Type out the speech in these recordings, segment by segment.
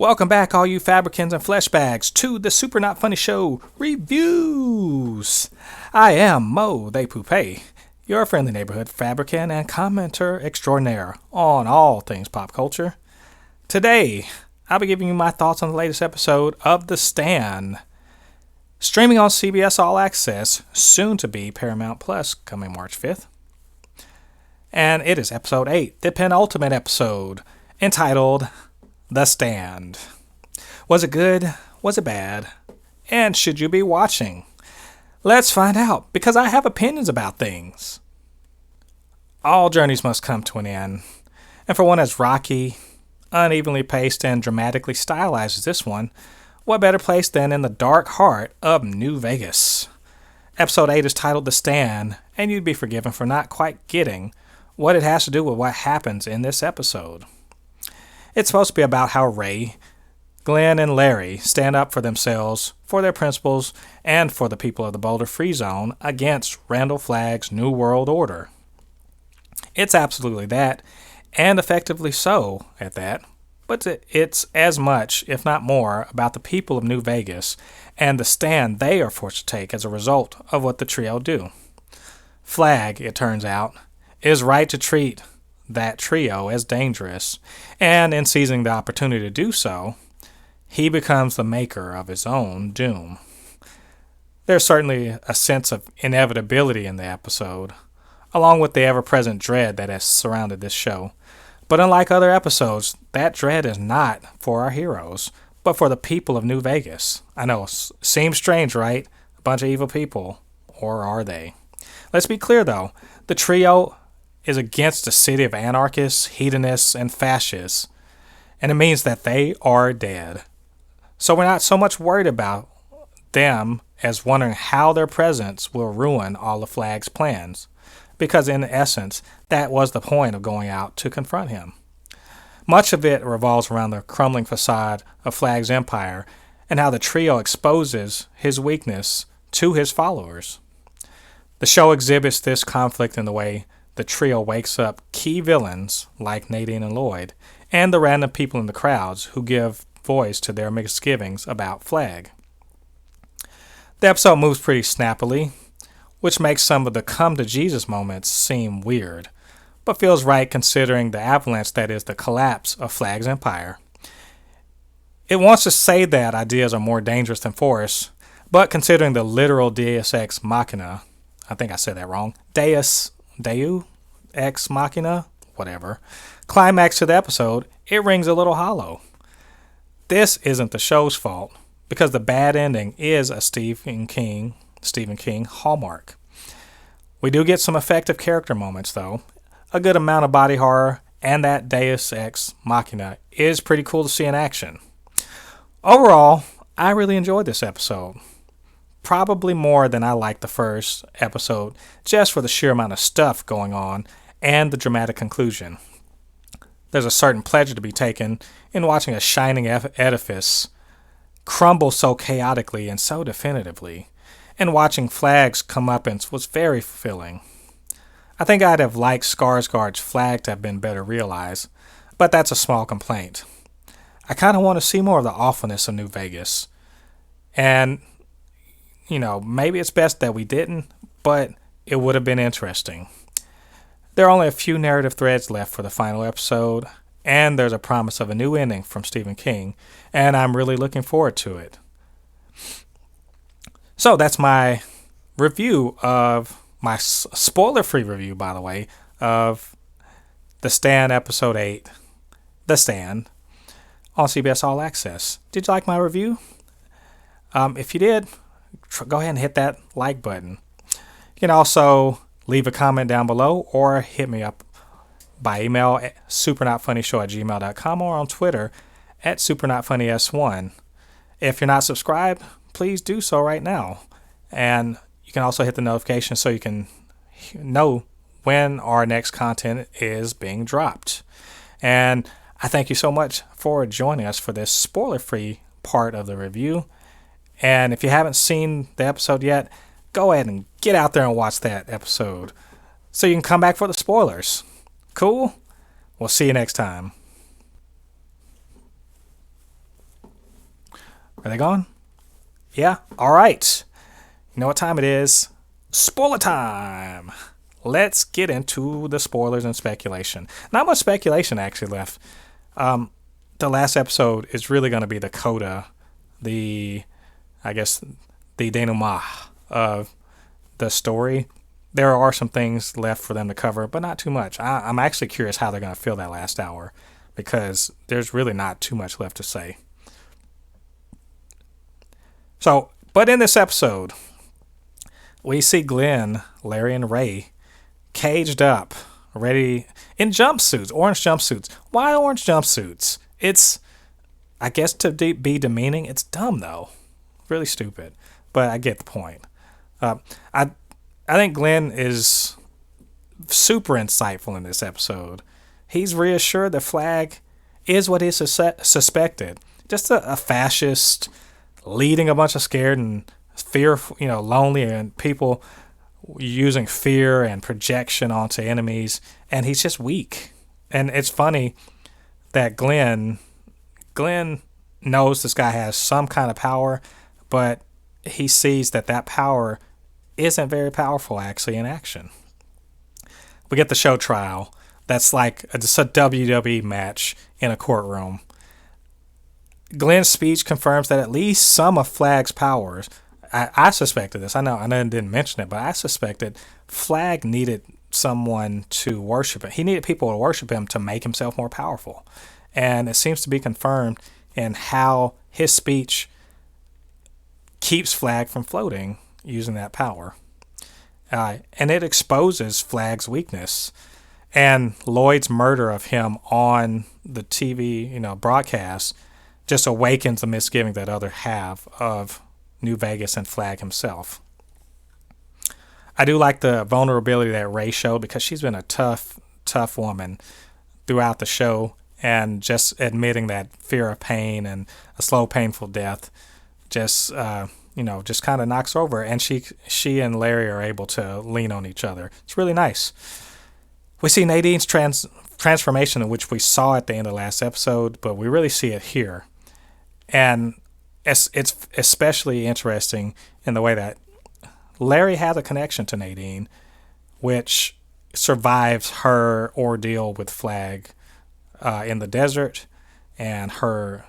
Welcome back, all you Fabricans and Fleshbags, to the Super Not Funny Show Reviews. I am Mo Thépuppét, your friendly neighborhood fabricant and commenter extraordinaire on all things pop culture. Today, I'll be giving you my thoughts on the latest episode of The Stand, streaming on CBS All Access, soon to be Paramount Plus, coming March 5th. And it is episode 8, the penultimate episode, entitled The Stand. Was it good? Was it bad? And should you be watching? Let's find out, because I have opinions about things. All journeys must come to an end. And for one as rocky, unevenly paced, and dramatically stylized as this one, what better place than in the dark heart of New Vegas? Episode 8 is titled The Stand, and you'd be forgiven for not quite getting what it has to do with what happens in this episode. It's supposed to be about how Ray, Glenn, and Larry stand up for themselves, for their principles, and for the people of the Boulder Free Zone against Randall Flagg's New World Order. It's absolutely that, and effectively so at that, but it's as much, if not more, about the people of New Vegas and the stand they are forced to take as a result of what the trio do. Flagg, it turns out, is right to treat that trio as dangerous, and in seizing the opportunity to do so, he becomes the maker of his own doom. There's certainly a sense of inevitability in the episode, along with the ever-present dread that has surrounded this show. But unlike other episodes, that dread is not for our heroes, but for the people of New Vegas. I know, seems strange, right? A bunch of evil people. Or are they? Let's be clear, though. The trio is against a city of anarchists, hedonists, and fascists, and it means that they are dead. So we're not so much worried about them as wondering how their presence will ruin all of Flagg's plans, because in essence, that was the point of going out to confront him. Much of it revolves around the crumbling facade of Flagg's empire and how the trio exposes his weakness to his followers. The show exhibits this conflict in the way the trio wakes up key villains like Nadine and Lloyd, and the random people in the crowds who give voice to their misgivings about Flagg. The episode moves pretty snappily, which makes some of the come-to-Jesus moments seem weird, but feels right considering the avalanche that is the collapse of Flagg's empire. It wants to say that ideas are more dangerous than force, but considering the literal Deus Ex Machina, I think I said that wrong, Deus Ex Machina, whatever, climax to the episode, it rings a little hollow. This isn't the show's fault, because the bad ending is a Stephen King hallmark. We do get some effective character moments, though, a good amount of body horror, and that Deus Ex Machina is pretty cool to see in action. Overall, I really enjoyed this episode. Probably more than I liked the first episode, just for the sheer amount of stuff going on and the dramatic conclusion. There's a certain pleasure to be taken in watching a shining edifice crumble so chaotically and so definitively, and watching Flagg's comeuppance was very fulfilling. I think I'd have liked Skarsgård's Flagg to have been better realized, but that's a small complaint. I kind of want to see more of the awfulness of New Vegas, and maybe it's best that we didn't, but it would have been interesting. There are only a few narrative threads left for the final episode, and there's a promise of a new ending from Stephen King, and I'm really looking forward to it. So that's my review of, my spoiler-free review, by the way, of The Stand Episode 8, The Stand, on CBS All Access. Did you like my review? If you did, go ahead and hit that like button. You can also leave a comment down below or hit me up by email at supernotfunnyshow@gmail.com or on Twitter at supernotfunnys1. If you're not subscribed, please do so right now. And you can also hit the notification so you can know when our next content is being dropped. And I thank you so much for joining us for this spoiler-free part of the review. And if you haven't seen the episode yet, go ahead and get out there and watch that episode so you can come back for the spoilers. Cool? We'll see you next time. Are they gone? Yeah? Alright. You know what time it is? Spoiler time! Let's get into the spoilers and speculation. Not much speculation actually left. The last episode is really going to be the coda, the denouement of the story. There are some things left for them to cover, but not too much. I'm actually curious how they're going to fill that last hour, because there's really not too much left to say. So, but in this episode, we see Glenn, Larry, and Ray caged up, ready in jumpsuits, orange jumpsuits. Why orange jumpsuits? It's, I guess, to be demeaning. It's dumb, though. Really stupid. But I get the point. I think Glenn is super insightful in this episode. He's reassured the flag is what he suspected. Just a fascist leading a bunch of scared and fearful, lonely and people using fear and projection onto enemies. And he's just weak. And it's funny that Glenn knows this guy has some kind of power, but he sees that power isn't very powerful actually in action. We get the show trial. That's like it's a WWE match in a courtroom. Glenn's speech confirms that at least some of Flag's powers, I suspected this. I know I didn't mention it, but I suspected Flag needed someone to worship him. He needed people to worship him to make himself more powerful. And it seems to be confirmed in how his speech keeps Flag from floating using that power. And it exposes Flag's weakness. And Lloyd's murder of him on the TV, broadcast just awakens the misgiving that others have of New Vegas and Flag himself. I do like the vulnerability that Ray showed, because she's been a tough woman throughout the show, and just admitting that fear of pain and a slow, painful death just kind of knocks her over, and she and Larry are able to lean on each other. It's really nice. We see Nadine's transformation, which we saw at the end of last episode, but we really see it here. And it's especially interesting in the way that Larry has a connection to Nadine, which survives her ordeal with Flag in the desert, and her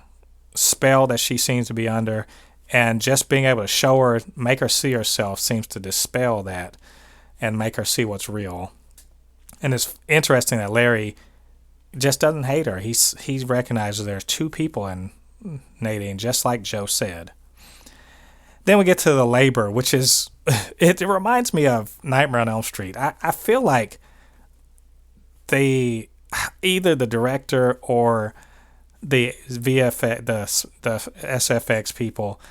spell that she seems to be under, and just being able to show her, make her see herself, seems to dispel that and make her see what's real. And it's interesting that Larry just doesn't hate her. He recognizes there's two people in Nadine, just like Joe said. Then we get to the labor, which is, it reminds me of Nightmare on Elm Street. I feel like either the director or the VFX, the SFX people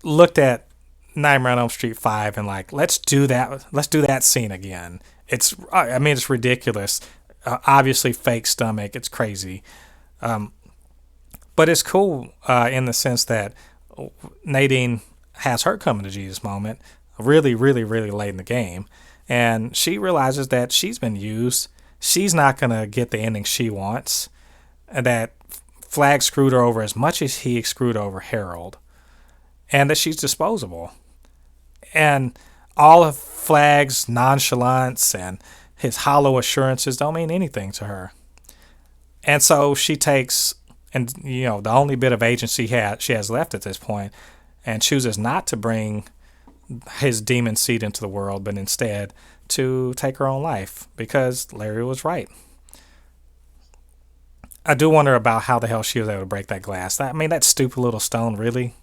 looked at Nightmare on Elm Street 5 and like, let's do that scene again. It's ridiculous. Obviously fake stomach. It's crazy. But it's cool in the sense that Nadine has her coming to Jesus moment really, really, really late in the game. And she realizes that she's been used. She's not going to get the ending she wants. And that Flag screwed her over as much as he screwed over Harold. And that she's disposable. And all of Flag's nonchalance and his hollow assurances don't mean anything to her. And so she takes, and the only bit of agency she has left at this point, and chooses not to bring his demon seed into the world, but instead to take her own life, because Larry was right. I do wonder about how the hell she was able to break that glass. That stupid little stone, really.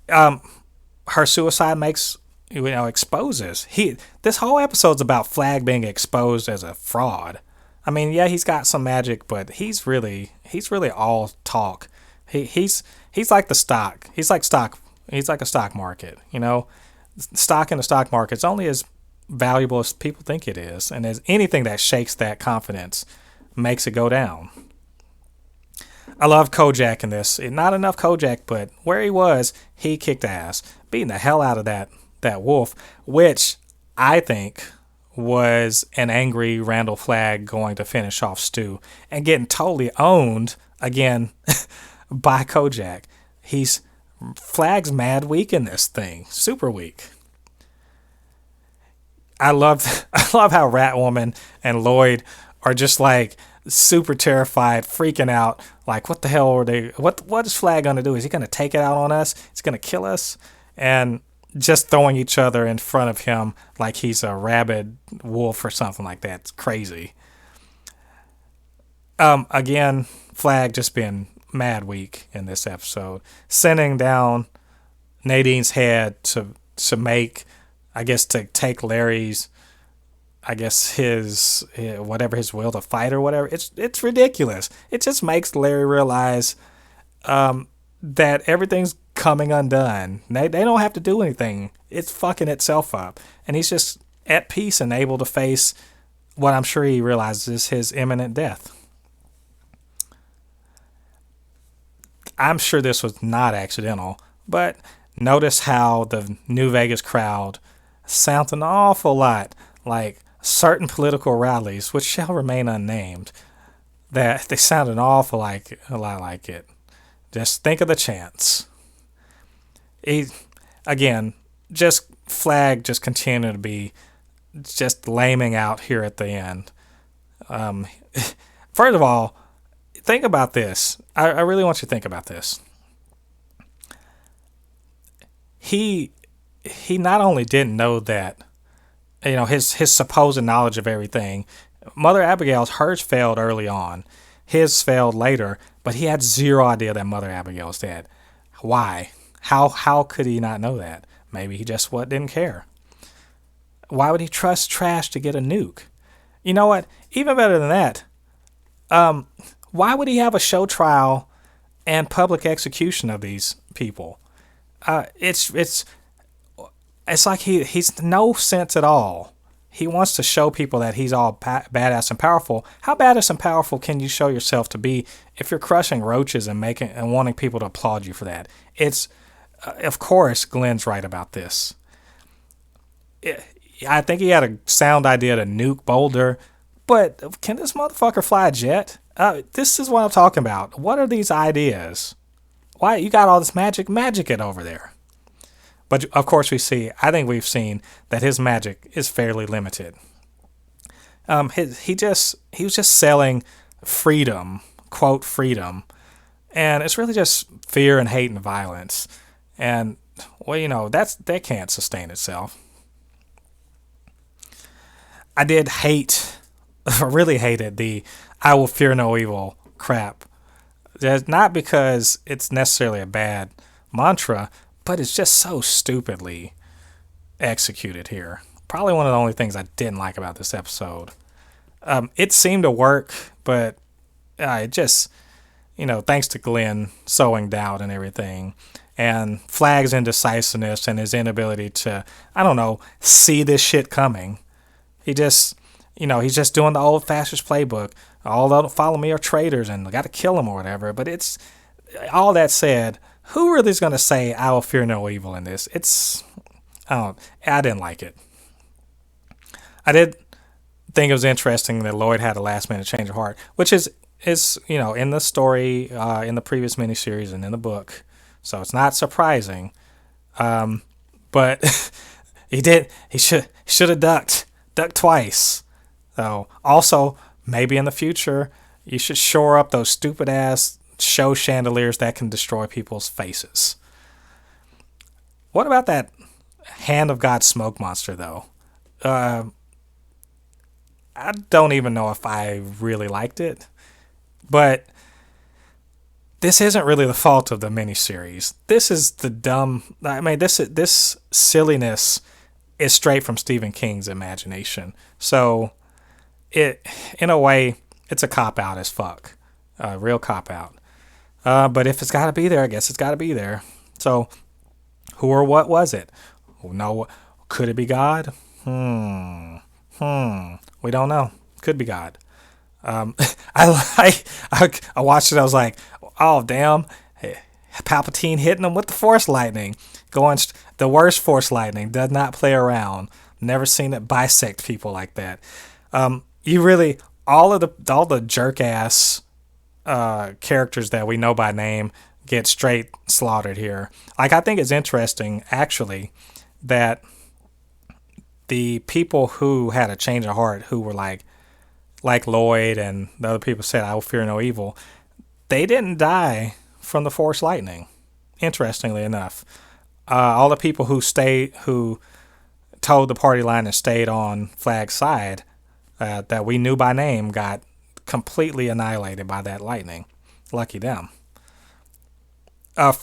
Her suicide exposes. This whole episode's about Flag being exposed as a fraud. He's got some magic, but he's really all talk. He's like the stock. He's like a stock market. Stock in the stock market's only as valuable as people think it is, and as anything that shakes that confidence makes it go down. I love Kojak in this. Not enough Kojak, but where he was, he kicked ass, beating the hell out of that wolf, which I think was an angry Randall Flagg going to finish off Stu and getting totally owned again by Kojak. Flag's mad weak in this thing. Super weak. I love how Ratwoman and Lloyd are just like super terrified, freaking out. Like, what the hell are they? What is Flag gonna do? Is he gonna take it out on us? He's gonna kill us? And just throwing each other in front of him like he's a rabid wolf or something like that. It's crazy. Again, Flag just being mad weak in this episode, sending down Nadine's head to make, I guess, to take Larry's, I guess, his whatever his will to fight or whatever. It's ridiculous. It just makes Larry realize that everything's coming undone. They don't have to do anything. It's fucking itself up, and he's just at peace and able to face what I'm sure he realizes is his imminent death. I'm sure this was not accidental, but notice how the New Vegas crowd sounds an awful lot like certain political rallies, which shall remain unnamed, that they sound a lot like it. Just think of the chants. Again, just Flag just continue to be just laming out here at the end. First of all, think about this. I really want you to think about this. He not only didn't know that, his supposed knowledge of everything. Mother hers failed early on. His failed later, but he had zero idea that Mother Abigail's dead. Why? How could he not know that? Maybe he just didn't care. Why would he trust trash to get a nuke? You know what? Even better than that. Why would he have a show trial and public execution of these people? It's like he's no sense at all. He wants to show people that he's all badass and powerful. How badass and powerful can you show yourself to be if you're crushing roaches and wanting people to applaud you for that? It's of course Glenn's right about this. I think he had a sound idea to nuke Boulder, but can this motherfucker fly a jet? This is what I'm talking about. What are these ideas? Why you got all this magic it over there? But of course I think we've seen that his magic is fairly limited. He was just selling freedom, quote freedom, and it's really just fear and hate and violence. And that can't sustain itself. I really hated the "I will fear no evil" crap. Not because it's necessarily a bad mantra, but it's just so stupidly executed here. Probably one of the only things I didn't like about this episode. It seemed to work, but it just, thanks to Glenn sowing doubt and everything, and Flag's indecisiveness and his inability to, see this shit coming. He just, he's just doing the old fascist playbook. All that follow me are traitors and I got to kill them or whatever. But it's, all that said, who really is going to say I will fear no evil in this? I didn't like it. I did think it was interesting that Lloyd had a last minute change of heart, which is in the story, in the previous miniseries and in the book. So it's not surprising. But he should have ducked twice. So also maybe in the future you should shore up those stupid ass show chandeliers that can destroy people's faces. What about that Hand of God smoke monster though? I don't even know if I really liked it, but this isn't really the fault of the miniseries. This is this silliness is straight from Stephen King's imagination. So in a way, it's a cop-out as fuck. A real cop-out. But if it's got to be there, I guess it's got to be there. So who or what was it? No, could it be God? We don't know. Could be God. I watched it. I was like, oh damn, Palpatine hitting him with the Force lightning. The worst Force lightning. Does not play around. Never seen it bisect people like that. You really all the jerk ass characters that we know by name get straight slaughtered here. Like, I think it's interesting, actually, that the people who had a change of heart, who were like Lloyd and the other people said, I will fear no evil, they didn't die from the force lightning, interestingly enough. All the people who told the party line and stayed on Flag's side, that we knew by name, got completely annihilated by that lightning. Lucky them. I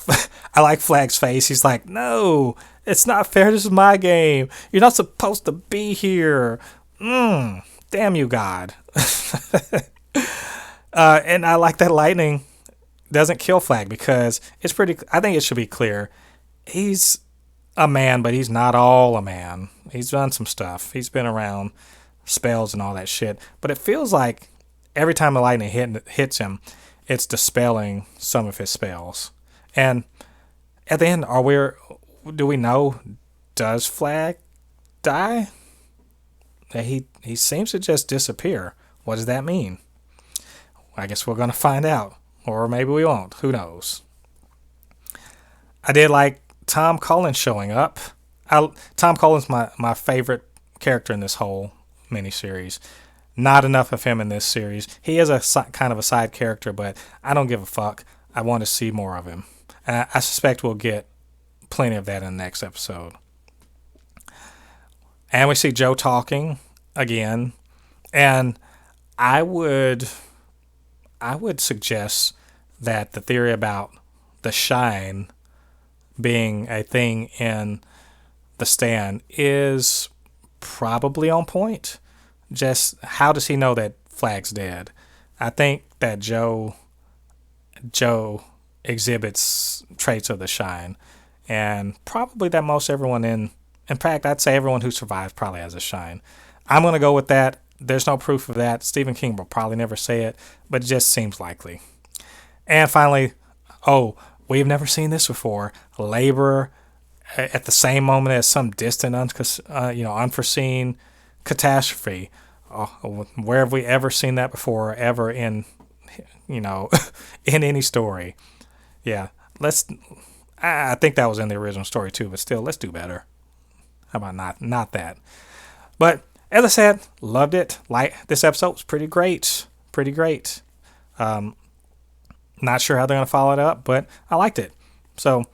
like Flag's face. He's like, no, it's not fair. This is my game. You're not supposed to be here. Damn you, God. And I like that lightning doesn't kill Flag, because I think it should be clear. He's a man, but he's not all a man. He's done some stuff. He's been around spells and all that shit. But it feels like every time the lightning hits him, it's dispelling some of his spells. And at the end, do we know, does Flag die? He seems to just disappear. What does that mean? I guess we're going to find out. Or maybe we won't. Who knows? I did like Tom Cullen showing up. Tom Cullen's my favorite character in this whole miniseries. Not enough of him in this series. He is a kind of a side character, but I don't give a fuck. I want to see more of him. And I suspect we'll get plenty of that in the next episode. And we see Joe talking again. And I would suggest that the theory about the shine being a thing in the Stand is probably on point. Just how does he know that Flag's dead? I think that Joe exhibits traits of the shine, and probably that most everyone in fact, I'd say everyone who survives probably has a shine. I'm going to go with that. There's no proof of that. Stephen King will probably never say it, but it just seems likely. And finally, we've never seen this before. Labor at the same moment as some distant, unforeseen catastrophe. Where have we ever seen that before? Ever in, in any story? Yeah, I think that was in the original story too, but still, let's do better. How about not that? But as I said, loved it. This episode was pretty great. Not sure how they're going to follow it up, but I liked it. So,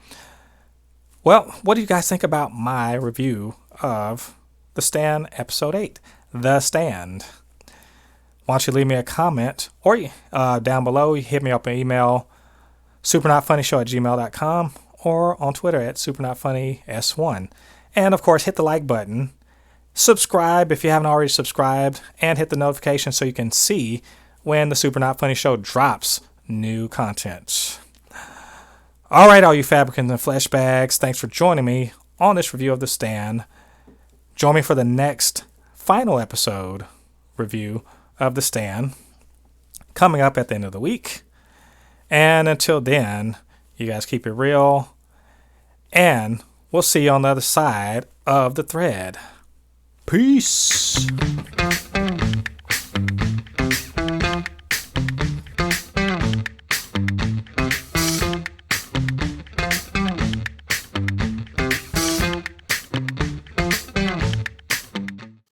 well, what do you guys think about my review of The Stand Episode 8, The Stand? Why don't you leave me a comment, or down below, you hit me up an email, supernotfunnyshow@gmail.com, or on Twitter at supernotfunnys1. And, of course, hit the like button. Subscribe if you haven't already subscribed, and hit the notification so you can see when the Super Not Funny Show drops new content. All right, all you Fabricans and Fleshbags, thanks for joining me on this review of The Stand. Join me for the next final episode review of The Stand, coming up at the end of the week. And until then, you guys keep it real, and we'll see you on the other side of the thread. Peace.